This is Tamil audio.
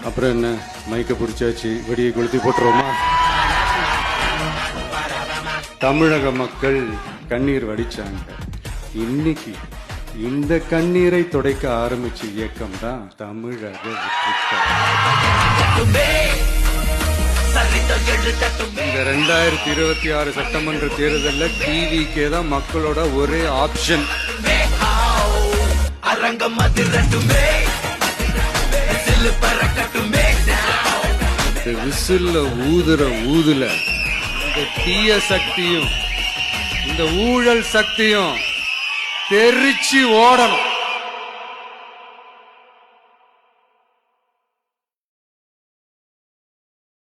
அப்புறம் என்ன, மைக்க பிடிச்சாச்சு, வெடியை கொளுத்தி போட்டுருவோமா? தமிழக மக்கள் கண்ணீர் வடிச்சாங்க. இன்னைக்கு இந்த கண்ணீரை துடைக்க ஆரம்பிச்ச இயக்கம் தான் தமிழக இந்த 2026 சட்டமன்ற தேர்தலில் டிவிக்கே தான் மக்களோட ஒரே ஆப்ஷன். விசில்ல ஊதுற ஊதுல இந்த தீய சக்தியும் இந்த ஊழல் சக்தியும் தெரிச்சு ஓடணும்.